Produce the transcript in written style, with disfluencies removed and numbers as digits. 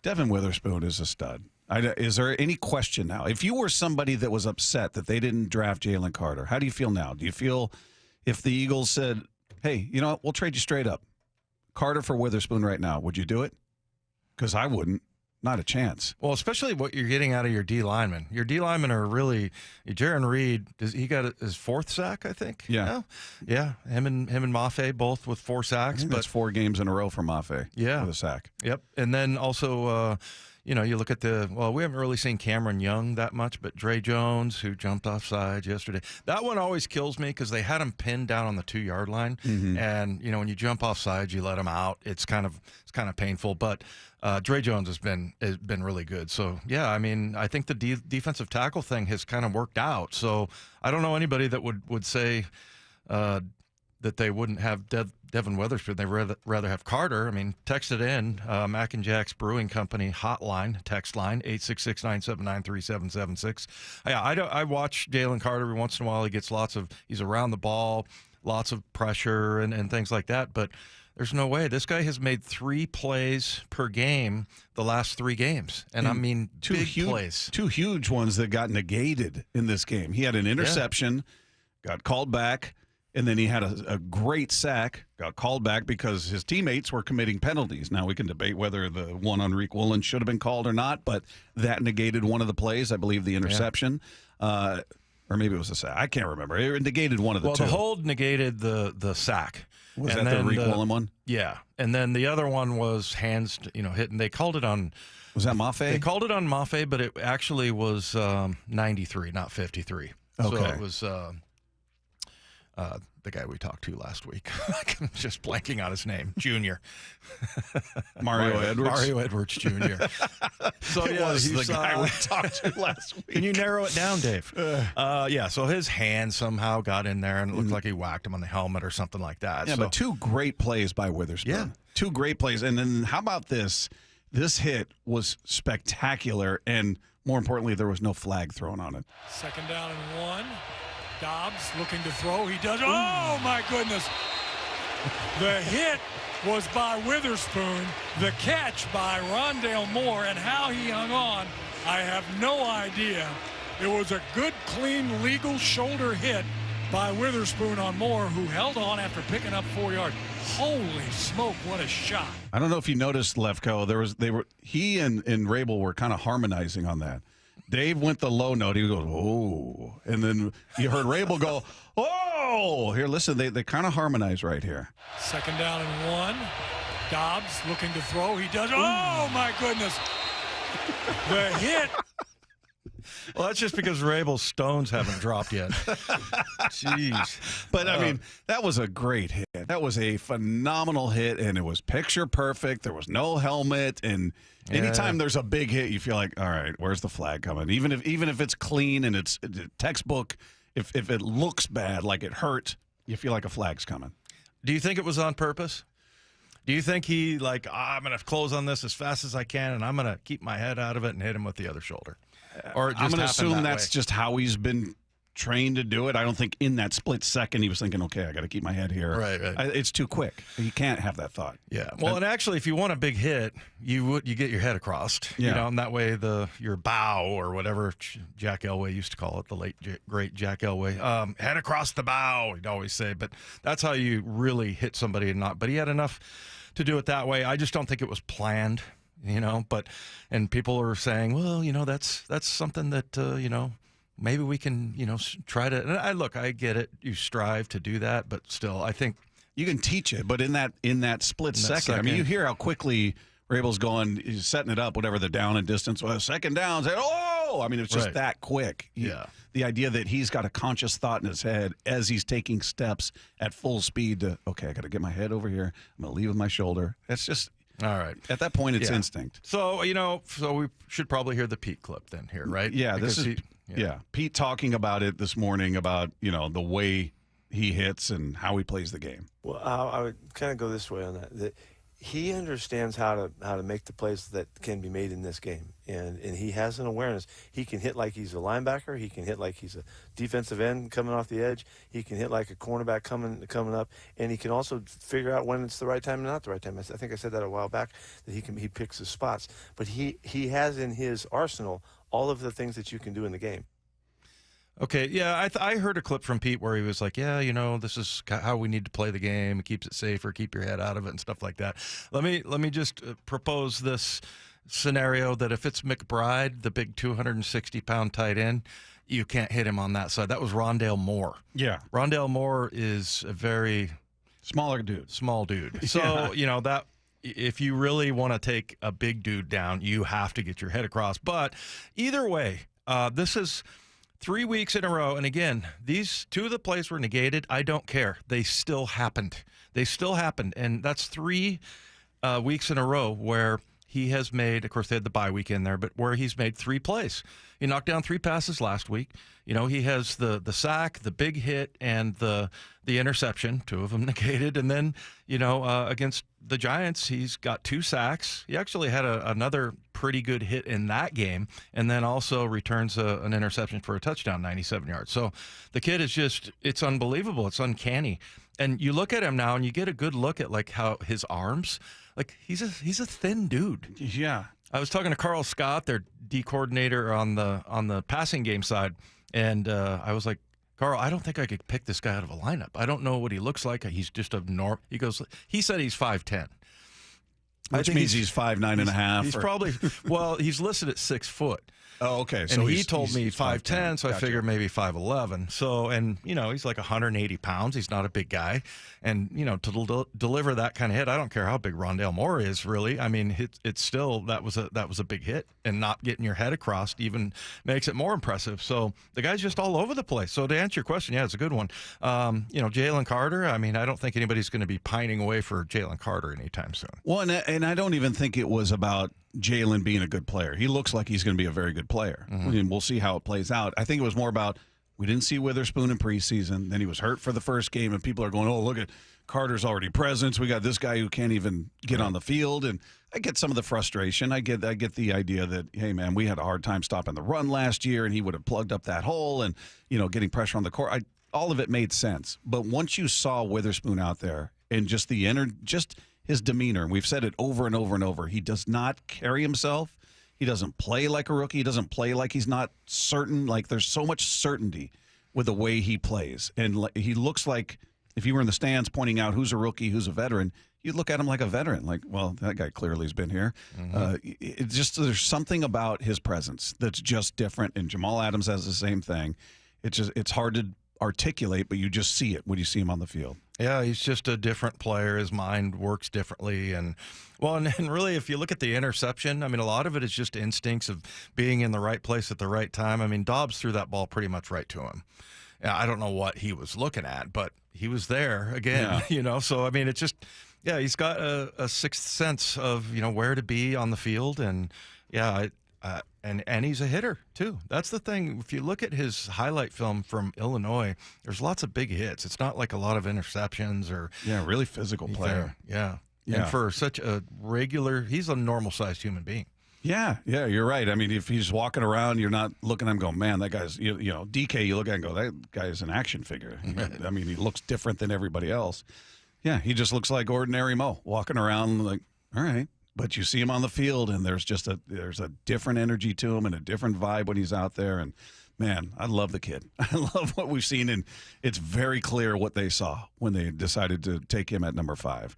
Devon Witherspoon is a stud. Is there any question now? If you were somebody that was upset that they didn't draft Jalen Carter, how do you feel now? Do you feel if the Eagles said, hey, you know what, we'll trade you straight up, Carter for Witherspoon right now, would you do it? Because I wouldn't. Not a chance. Well, especially what you're getting out of your D linemen. Your D linemen are really Jaron Reed. He got his 4th sack, I think. Yeah. Him and Mafe both with 4 sacks. But that's 4 games in a row for Mafe. Yeah, with a sack. Yep. And then also, you look at we haven't really seen Cameron Young that much, but Dre Jones, who jumped off sides yesterday. That one always kills me because they had him pinned down on the 2-yard line, and when you jump off sides, you let him out. It's kind of painful, but. Dre Jones has been really good. So, yeah, I mean, I think the defensive tackle thing has kind of worked out. So I don't know anybody that would say that they wouldn't have Devon Witherspoon. They'd rather have Carter. I mean, text it in, Mac and Jack's Brewing Company hotline, text line, 866-979-3776. Yeah, I watch Jalen Carter every once in a while. He's around the ball, lots of pressure and things like that, but there's no way. This guy has made 3 plays per game the last 3 games. And I mean, big plays. 2 huge ones that got negated in this game. He had an interception, got called back, and then he had a great sack, got called back because his teammates were committing penalties. Now, we can debate whether the one on Reek Woolen should have been called or not, but that negated one of the plays, I believe the interception. Or maybe it was a sack. I can't remember. It negated one of the 2. Well, the hold negated the sack. Was that the Reek Woolen one? Yeah. And then the other one was hands, hitting. They called it on. Was that Mafe? They called it on Mafe, but it actually was 93, not 53. Okay. So it was the guy we talked to last week. I'm just blanking on his name. Junior. Mario Edwards. Mario Edwards Jr. So it was the guy we talked to last week. Can you narrow it down, Dave? So his hand somehow got in there and it looked like he whacked him on the helmet or something like that. Yeah, but 2 great plays by Witherspoon. Yeah. 2 great plays. And then how about this? This hit was spectacular, and more importantly, there was no flag thrown on it. 2nd down and 1. Dobbs looking to throw. He does. Oh, my goodness. The hit was by Witherspoon. The catch by Rondale Moore, and how he hung on, I have no idea. It was a good, clean, legal shoulder hit by Witherspoon on Moore, who held on after picking up 4 yards. Holy smoke, what a shot. I don't know if you noticed, Lefko, he and Rabel were kind of harmonizing on that. Dave went the low note. He goes, oh. And then you heard Rabel go, oh. Here, listen, they kind of harmonize right here. 2nd down and 1. Dobbs looking to throw. He does. Oh, my goodness. The hit. Well, that's just because Rabel's stones haven't dropped yet. Jeez. But, I mean, that was a great hit. That was a phenomenal hit, and it was picture perfect. There was no helmet, and anytime there's a big hit, you feel like, all right, where's the flag coming? Even if it's clean and it's textbook, if it looks bad, like it hurt, you feel like a flag's coming. Do you think it was on purpose? Do you think he, I'm going to close on this as fast as I can, and I'm going to keep my head out of it and hit him with the other shoulder? Or I'm going to assume that's just how he's been trained to do it. I don't think in that split second he was thinking, okay, I got to keep my head here. Right. It's too quick. You can't have that thought. Yeah. Well, and actually, if you want a big hit, you get your head across. Yeah. And that way your bow or whatever Jack Elway used to call it, the late great Jack Elway, head across the bow. He'd always say, but that's how you really hit somebody But he had enough to do it that way. I just don't think it was planned. And people are saying, well, that's something that, maybe we can, try to, and I get it. You strive to do that, but still, I think you can teach it. But in that split second, I mean, you hear how quickly Rabel's going, he's setting it up, whatever the down and distance was, 2nd down, I mean, it's just that quick. The idea that he's got a conscious thought in his head as he's taking steps at full speed to, okay, I got to get my head over here. I'm going to leave with my shoulder. That's just, all right. At that point, it's instinct. So, so we should probably hear the Pete clip then here, right? Yeah, Pete talking about it this morning about, the way he hits and how he plays the game. Well, I would kind of go this way on that. he understands how to make the plays that can be made in this game, and he has an awareness. He can hit like he's a linebacker. He can hit like he's a defensive end coming off the edge. He can hit like a cornerback coming up, and he can also figure out when it's the right time and not the right time. I think I said that a while back, that he picks his spots. But he has in his arsenal all of the things that you can do in the game. Okay, yeah, I heard a clip from Pete where he was like, yeah, this is how we need to play the game. It keeps it safer, keep your head out of it and stuff like that. Let me just propose this scenario that if it's McBride, the big 260-pound tight end, you can't hit him on that side. That was Rondale Moore. Yeah. Rondale Moore is a very small dude. So, that if you really want to take a big dude down, you have to get your head across. But either way, this is 3 weeks in a row, and again, these 2 of the plays were negated. I don't care. They still happened. And that's 3 weeks in a row where he has made, of course, they had the bye week in there, but where he's made 3 plays. He knocked down 3 passes last week. He has the sack, the big hit, and the interception, 2 of them negated. And then, against the Giants, he's got 2 sacks. He actually had another pretty good hit in that game, and then also returns an interception for a touchdown, 97 yards. So the kid is it's unbelievable. It's uncanny. And you look at him now, and you get a good look at, like, how his arms, like, he's a thin dude. Yeah. I was talking to Carl Scott, their D coordinator on the passing game side, and I was like, Carl, I don't think I could pick this guy out of a lineup. I don't know what he looks like. He's just a norm. He said he's 5'10". Which means he's 5'9" and a half. He's probably, well, he's listed at 6 foot. Oh, okay. So he told me 5'10", so I Gotcha. figured maybe 5'11". So, and, he's like 180 pounds. He's not a big guy. And, to deliver that kind of hit, I don't care how big Rondale Moore is, really. I mean, it's still, that was a big hit. And not getting your head across even makes it more impressive. So the guy's just all over the place. So to answer your question, yeah, it's a good one. Jalen Carter, I mean, I don't think anybody's going to be pining away for Jalen Carter anytime soon. Well, and I don't even think it was about Jalen being a good player. He looks like he's going to be a very good player. Mm-hmm. I mean, we'll see how it plays out. I think it was more about we didn't see Witherspoon in preseason. Then he was hurt for the first game, and people are going, oh, look at Carter's already present. We got this guy who can't even get on the field. And I get some of the frustration. I get the idea that, hey, man, we had a hard time stopping the run last year, and he would have plugged up that hole and, getting pressure on the court. All of it made sense. But once you saw Witherspoon out there and just his demeanor, and we've said it over and over and over, he does not carry himself. He doesn't play like a rookie. He doesn't play like he's not certain. Like, there's so much certainty with the way he plays. And he looks like, if you were in the stands pointing out who's a rookie, who's a veteran, you'd look at him like a veteran. Like, well, that guy clearly has been here. Mm-hmm. There's something about his presence that's just different. And Jamal Adams has the same thing. It's hard to articulate, but you just see it when you see him on the field. Yeah, he's just a different player. His mind works differently. And really, if you look at the interception, I mean, a lot of it is just instincts of being in the right place at the right time. I mean, Dobbs threw that ball pretty much right to him. I don't know what he was looking at, but he was there again, So, I mean, it's just, yeah, he's got a sixth sense of, where to be on the field. And, yeah, and he's a hitter, too. That's the thing. If you look at his highlight film from Illinois, there's lots of big hits. It's not like a lot of interceptions or. Yeah, really physical player. Yeah. Yeah. And for such a he's a normal-sized human being. Yeah, you're right. I mean, if he's walking around, you're not looking at him going, man, that guy's, DK, you look at him and go, that guy's an action figure. I mean, he looks different than everybody else. Yeah, he just looks like ordinary Mo, walking around like, all right. But you see him on the field, and there's a different energy to him and a different vibe when he's out there. And, man, I love the kid. I love what we've seen, and it's very clear what they saw when they decided to take him at number 5.